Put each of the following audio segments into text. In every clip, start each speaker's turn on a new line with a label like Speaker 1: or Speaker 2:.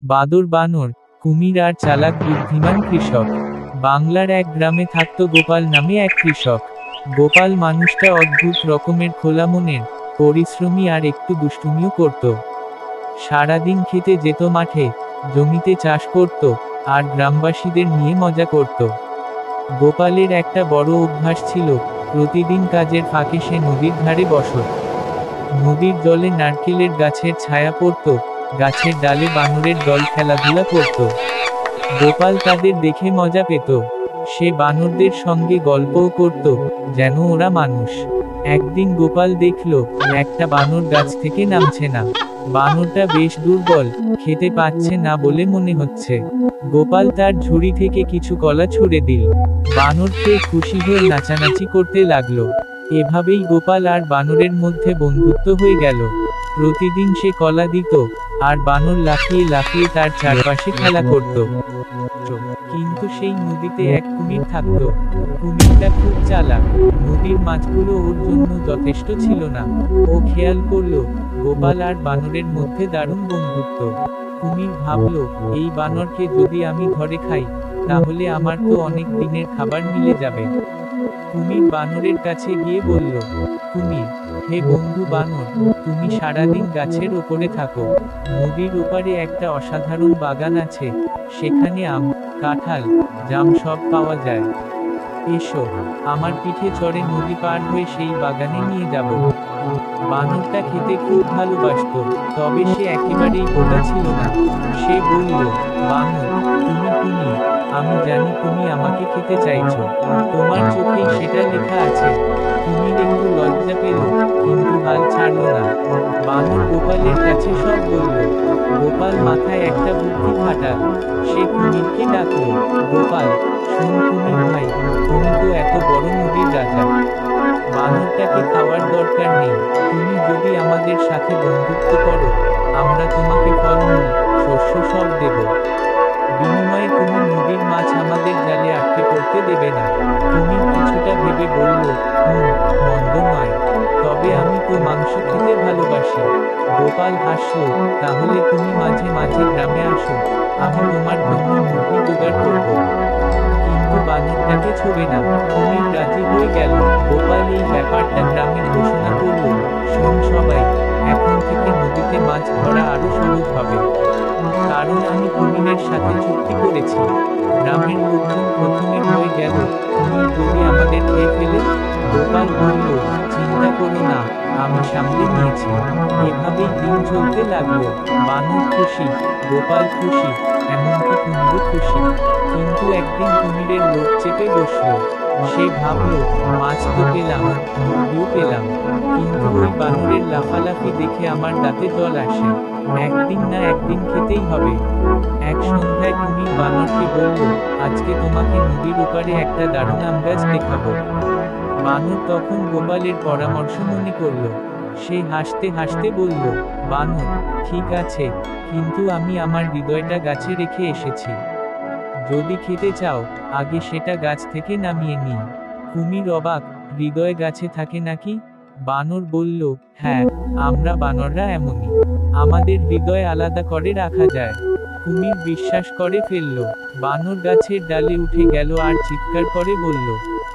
Speaker 1: বাদর বানর, কুমির আর চালাক বুদ্ধিমান কৃষক। বাংলার এক গ্রামে থাকত গোপাল নামে এক কৃষক। গোপাল মানুষটা অদ্ভুত রকমের খোলা মনের, পরিশ্রমী আর একটু দুষ্টুমিও করত। সারাদিন খেতে যেত, মাঠে জমিতে চাষ করত, আর গ্রামবাসীদের নিয়ে মজা করত। গোপালের একটা বড় অভ্যাস ছিল, প্রতিদিন কাজের ফাঁকে সে নদীর ধারে বসত। নদীর জলে নারকেলের গাছের ছায়া পড়ত, গাছের ডালে বানরের দল খেলাধুলা করত। গোপাল তাদের দেখে মজা পেত। সে বানরদের সঙ্গে গল্পও করত, যেন ওরা মানুষ। একদিন গোপাল দেখল, একটা বানর গাছ থেকে নামছে না। বানরটা বেশ দুর্বল, খেতে পাচ্ছে না বলে মনে হচ্ছে। গোপাল তার ঝুড়ি থেকে কিছু কলা ছুঁড়ে দিল। বানর খেয়ে খুশি হয়ে নাচানাচি করতে লাগলো। এভাবেই গোপাল আর বানরের মধ্যে বন্ধুত্ব হয়ে গেল। প্রতিদিন সে কলা দিত, আর বানর লাফিয়ে লাফিয়ে তার চারপাশে খেলা করত। কিন্তু সেই নদীতে এক কুমির থাকত। কুমিরটা খুব চালাক। নদীর মাছগুলো ওর জন্য যথেষ্ট ছিল না। ও খেয়াল করলো, গোপাল আর বানরের মধ্যে দারুণ বন্ধুত্ব। কুমির ভাবলো, এই বানরকে যদি আমি ধরে খাই, তাহলে আমার তো অনেক দিনের খাবার মিলে যাবে। কুমির বানরের কাছে গিয়ে বলল, কুমির, হে বন্ধু বানর, তুমি সারাদিন গাছের ওপরে থাকো। নদীর ওপারে একটা অসাধারণ বাগান আছে, সেখানে আম, কাঁঠাল, জাম সব পাওয়া যায়। এসো, আমার পিঠে চড়ে নদী পার হয়ে সেই বাগানে নিয়ে যাব। বানরটা খেতে খুব ভালোবাসত, তবে সে একেবারেই বোকা ছিল না। সে বলল, বানর, তুমি, আমি জানি তুমি আমাকে খেতে চাইছো। তোমার চোখেই সেটা লেখা আছে। কুমির একটু লজ্জা পেল, কিন্তু হাল ছাড়ল না। বানর গোপালের কাছে সব বলল। গোপাল মাথায় একটা বুদ্ধি খাটাল। সে কুমিরকে ডাকল, গোপাল, শোন কুমির ভাই, তুমি তো এত বড় নদীর রাজা। বানরটাকে খাওয়ার দরকার নেই। তুমি যদি আমাদের সাথে বন্ধুত্ব করো, আমরা তোমাকে ফলমূল, শস্য সব দেব। বিনিময়ে তুমি নদীর মাছ আমাদের জালে আটকে পড়তে দেবে না। কুমির কিছুটা ভেবে বলল, মন্দ নয়, তবে আমি তো মাংস খেতে ভালোবাসি। গোপাল হাসল, তাহলে তুমি মাঝে মাঝে গ্রামে আসো, আমি তোমার জন্য মুরগি জোগাড় করব। কিন্তু বানরটাকে ছোবে না। কুমির রাজি হয়ে গেল। গোপাল এই ব্যাপারটা গ্রামে ঘোষণা করল, শোন সবাই, এখন থেকে নদীতে মাছ ধরা আরো সহজ হবে, কারণ আমি কুমিরের সাথে চুক্তি করেছি। গ্রামের লোকজন প্রথমে হয়ে গেল, কুমির যদি আমাদের খেয়ে ফেলে। গোপাল বলল, চিন্তা করো না, আমি সামলে নিয়েছি। এভাবেই দিন চলতে লাগলো। বানর খুশি, গোপাল খুশি, এমনকি কুমিরও খুশি। কিন্তু একদিন কুমিরের লোভ চেপে বসলো। সে ভাবলো, মাছ তো পেলাম, মুরগিও পেলাম, কিন্তু ওই বানরের লাফালাফি দেখে আমার দাঁতে জল আসে। একদিন না একদিন খেতেই হবে। এক সন্ধ্যায় কুমির বানরকে বলল, আজকে তোমাকে নদীর ওপারে একটা দারুণ আম গাছ দেখাবো। বানর তখন গোপালের পরামর্শ মনে করল। সে হাসতে হাসতে বলল, বানর, ঠিক আছে, কিন্তু আমি আমার হৃদয়টা গাছে রেখে এসেছি। যদি খেতে চাও, আগে সেটা গাছ থেকে নামিয়ে নিই। কুমির অবাক, হৃদয় গাছে থাকে নাকি? বানর বলল, হ্যাঁ, আমরা বানররা এমনই, আমাদের হৃদয় আলাদা করে রাখা যায়। কুমির বিশ্বাস করে ফেলল। বানর গাছের ডালে উঠে গেল আর চিৎকার করে বলল,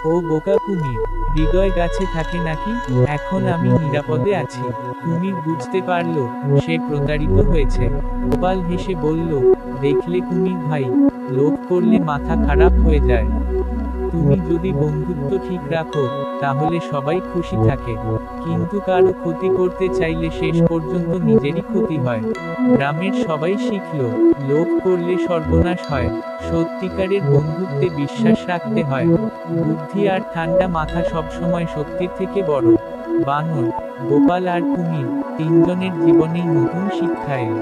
Speaker 1: ও বোকা কুমির, হৃদয় গাছে থাকে নাকি? এখন আমি নিরাপদে আছি। কুমির বুঝতে পারল, সে প্রতারিত হয়েছে। গোপাল হেসে বলল, দেখলে কুমির ভাই, লোভ করলে মাথা খারাপ হয়ে যায়। তুমি যদি বন্ধুত্ব ঠিক রাখো, তাহলে সবাই খুশি থাকে, কিন্তু কারো ক্ষতি করতে চাইলে শেষ পর্যন্ত নিজেরই ক্ষতি হয়। গ্রামের সবাই শিখল, লোভ করলে সর্বনাশ হয়, সত্যিকারের বন্ধুত্বে বিশ্বাস রাখতে হয়। বুদ্ধি আর ঠান্ডা মাথা সবসময় সত্যির থেকে বড়। বানর, গোপাল আর কুমির, তিনজনের জীবনেই নতুন শিক্ষা এলো।